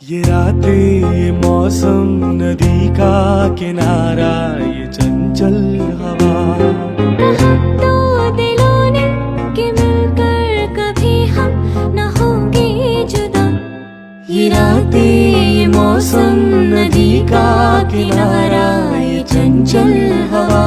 ये रातें ये मौसम नदी का किनारा ये चंचल हवा तो दिलों ने कि मिलकर कभी हम न होंगे जुदा। ये रातें ये मौसम नदी का किनारा ये चंचल हवा